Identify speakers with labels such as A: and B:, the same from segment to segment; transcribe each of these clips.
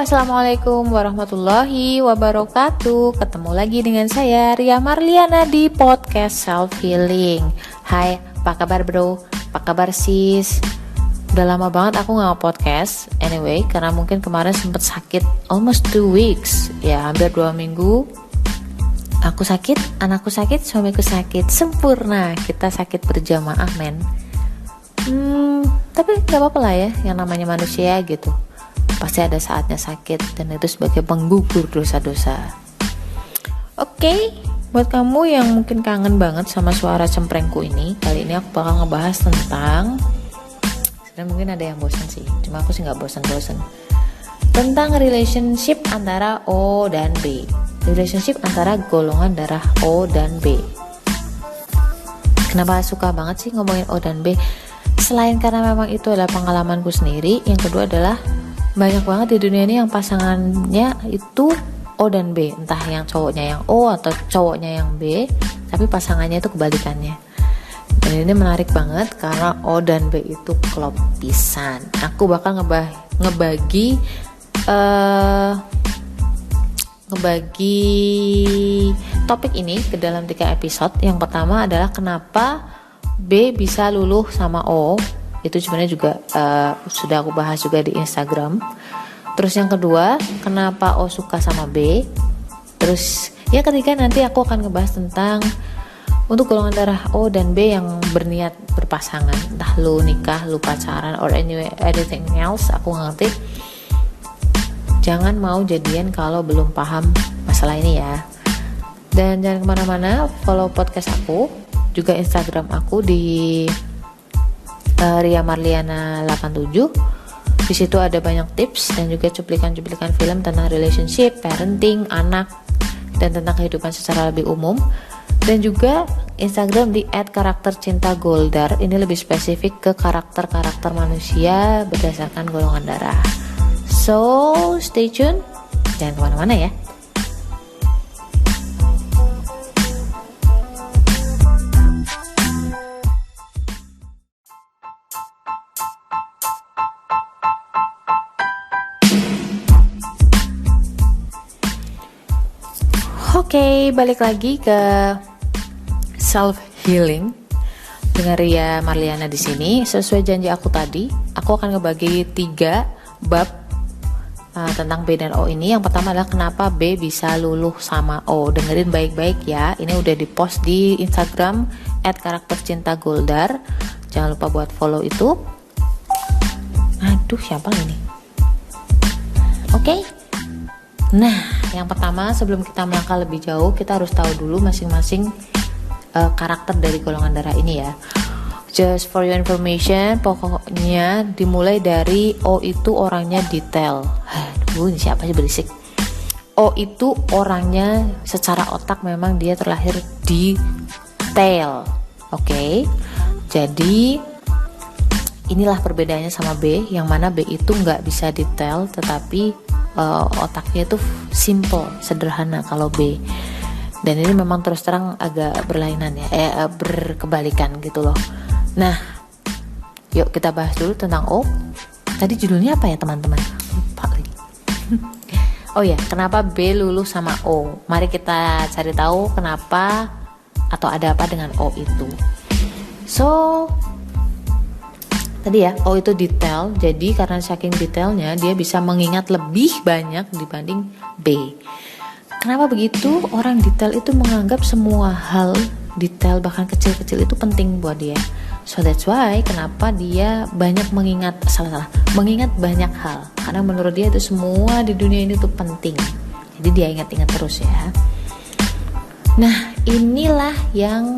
A: Assalamualaikum warahmatullahi wabarakatuh. Ketemu lagi dengan saya Ria Marliana di podcast Self Healing. Hai, apa kabar bro? Apa kabar sis? Udah lama banget aku gak podcast. Anyway, karena mungkin kemarin sempet sakit almost 2 weeks. Ya, hampir 2 minggu. Aku sakit, anakku sakit, suamiku sakit. Sempurna, kita sakit berjamaah men. Tapi gak apa-apa lah ya, yang namanya manusia gitu. Pasti ada saatnya sakit dan itu sebagai penggugur dosa-dosa. Oke, buat kamu yang mungkin kangen banget sama suara cemprengku ini, kali ini aku bakal ngebahas tentang, sebenarnya mungkin ada yang bosan sih, cuma aku sih nggak bosan-bosan, tentang relationship antara O dan B, relationship antara golongan darah O dan B. Kenapa suka banget sih ngomongin O dan B? Selain karena memang itu adalah pengalamanku sendiri, yang kedua adalah banyak banget di dunia ini yang pasangannya itu O dan B, entah yang cowoknya yang O atau cowoknya yang B, tapi pasangannya itu kebalikannya. Dan ini menarik banget karena O dan B itu klop pisan. Aku bakal ngebagi topik ini ke dalam 3 episode. Yang pertama adalah kenapa B bisa luluh sama O. Itu sebenarnya juga sudah aku bahas juga di Instagram. Terus yang kedua, kenapa O suka sama B. Terus yang ketiga nanti aku akan ngebahas tentang untuk golongan darah O dan B yang berniat berpasangan, entah lu nikah, lu pacaran, or anyway anything else, aku ngerti. Jangan mau jadian kalau belum paham masalah ini ya. Dan jangan kemana-mana, follow podcast aku, juga Instagram aku di Ria Marliana 87. Di situ ada banyak tips dan juga cuplikan-cuplikan film tentang relationship, parenting, anak, dan tentang kehidupan secara lebih umum. Dan juga Instagram di @karaktercintagoldar. Ini lebih spesifik ke karakter-karakter manusia berdasarkan golongan darah. So, stay tune. Jangan kemana-mana ya. Oke, balik lagi ke self healing dengan Ria Marliana di sini. Sesuai janji aku tadi, aku akan ngebagi 3 bab tentang B dan O ini. Yang pertama adalah kenapa B bisa luluh sama O. Dengerin baik-baik ya. Ini udah dipost di Instagram @karaktercintagoldar. Jangan lupa buat follow itu. Aduh, siapa ini? Oke. Nah, yang pertama sebelum kita melangkah lebih jauh, kita harus tahu dulu masing-masing karakter dari golongan darah ini ya. Just for your information, pokoknya dimulai dari O itu orangnya detail. Aduh, ini siapa sih berisik? O itu orangnya secara otak memang dia terlahir detail. Oke. Jadi inilah perbedaannya sama B, yang mana B itu nggak bisa detail, tetapi otaknya itu simple, sederhana kalau B. Dan ini memang terus terang agak berlainan ya, berkebalikan gitu loh. Nah, yuk kita bahas dulu tentang O. Tadi judulnya apa ya teman-teman? Lupa lagi. Oh ya, kenapa B luluh sama O? Mari kita cari tahu kenapa atau ada apa dengan O itu. So, tadi ya, O itu detail, jadi karena saking detailnya dia bisa mengingat lebih banyak dibanding B. Kenapa begitu? Orang detail itu menganggap semua hal detail bahkan kecil-kecil itu penting buat dia. So that's why kenapa dia banyak mengingat banyak hal. Karena menurut dia itu semua di dunia ini tuh penting. Jadi dia ingat-ingat terus ya. Nah, inilah yang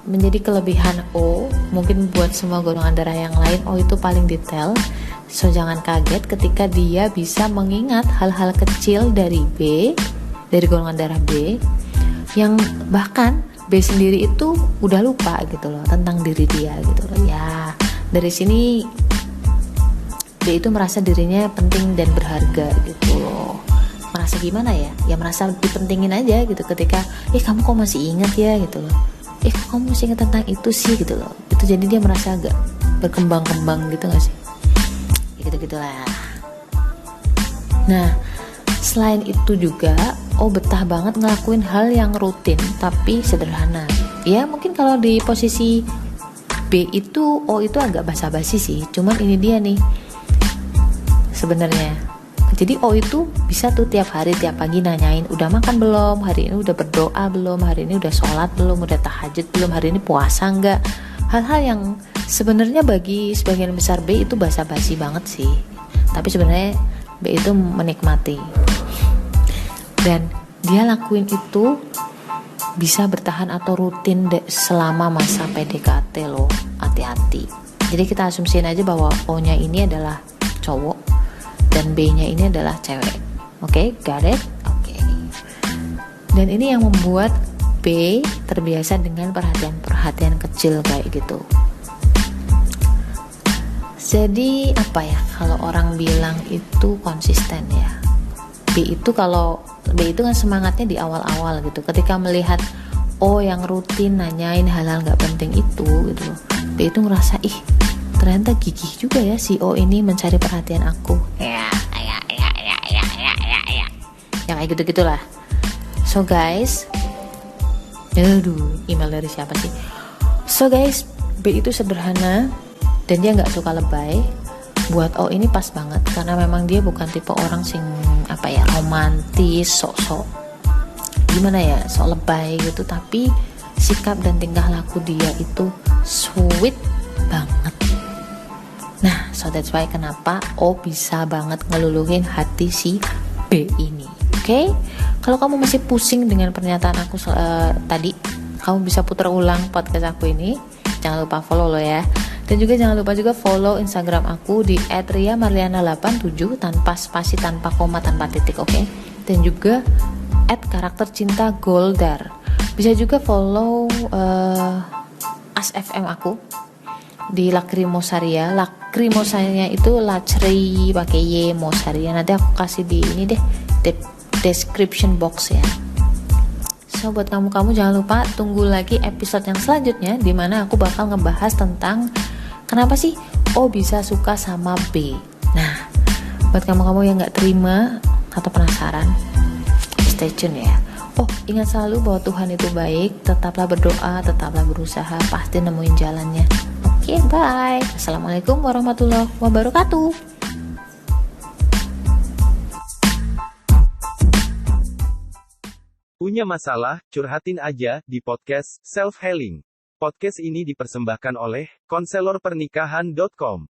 A: menjadi kelebihan O. Mungkin buat semua golongan darah yang lain O itu paling detail. So jangan kaget ketika dia bisa mengingat hal-hal kecil dari B, dari golongan darah B, yang bahkan B sendiri itu udah lupa gitu loh tentang diri dia gitu loh. Ya, dari sini B itu merasa dirinya penting dan berharga gitu loh. Merasa gimana ya? Ya merasa dipentingin aja gitu ketika kamu kok masih ingat ya gitu loh. Kok kamu masih ingat tentang itu sih gitu loh. Itu jadi dia merasa agak berkembang-kembang gitu gak sih? Ya gitu-gitulah. Nah, selain itu juga O betah banget ngelakuin hal yang rutin tapi sederhana. Ya mungkin kalau di posisi B itu O itu agak basa-basi sih, cuman ini dia nih sebenarnya. Jadi O itu bisa tuh tiap hari, tiap pagi nanyain udah makan belum, hari ini udah berdoa belum, hari ini udah sholat belum, udah tahajud belum, hari ini puasa enggak. Hal-hal yang sebenarnya bagi sebagian besar B itu basa-basi banget sih, tapi sebenarnya B itu menikmati. Dan dia lakuin itu bisa bertahan atau rutin selama masa PDKT loh, hati-hati. Jadi kita asumsiin aja bahwa O-nya ini adalah cowok dan B-nya ini adalah cewek. Oke, got it? Oke. Dan ini yang membuat B terbiasa dengan perhatian-perhatian kecil kayak gitu. Jadi apa ya, kalau orang bilang itu konsisten ya. B itu kan semangatnya di awal-awal gitu. Ketika melihat O yang rutin nanyain hal-hal gak penting itu gitu, B itu ngerasa ternyata gigih juga ya si O ini mencari perhatian aku. Ya kayak gitu-gitulah. So guys, email dari siapa sih? So guys, B itu sederhana dan dia gak suka lebay. Buat O ini pas banget karena memang dia bukan tipe orang sing romantis, sok-sok lebay gitu, tapi sikap dan tingkah laku dia itu sweet banget. Nah, so that's why kenapa O bisa banget ngeluluhin hati si B ini. Oke? Kalau kamu masih pusing dengan pernyataan aku tadi, kamu bisa putar ulang podcast aku ini. Jangan lupa follow lo ya. Dan juga jangan lupa juga follow Instagram aku di @riamarliana87 tanpa spasi, tanpa koma, tanpa titik, oke? Dan juga @karaktercinta_goldar. Bisa juga follow ASFM aku di Lakrimosaria. Lakrimosanya itu Lacri pakai Y, Mosaria. Nanti aku kasih di ini deh, description box ya. So buat kamu jangan lupa tunggu lagi episode yang selanjutnya, dimana aku bakal ngebahas tentang kenapa sih O bisa suka sama B. Nah, buat kamu yang gak terima atau penasaran, stay tune ya. Oh, ingat selalu bahwa Tuhan itu baik. Tetaplah berdoa, tetaplah berusaha, pasti nemuin jalannya. Oke, bye. Assalamualaikum warahmatullahi wabarakatuh.
B: Punya masalah? Curhatin aja di podcast Self Healing. Podcast ini dipersembahkan oleh konselorpernikahan.com.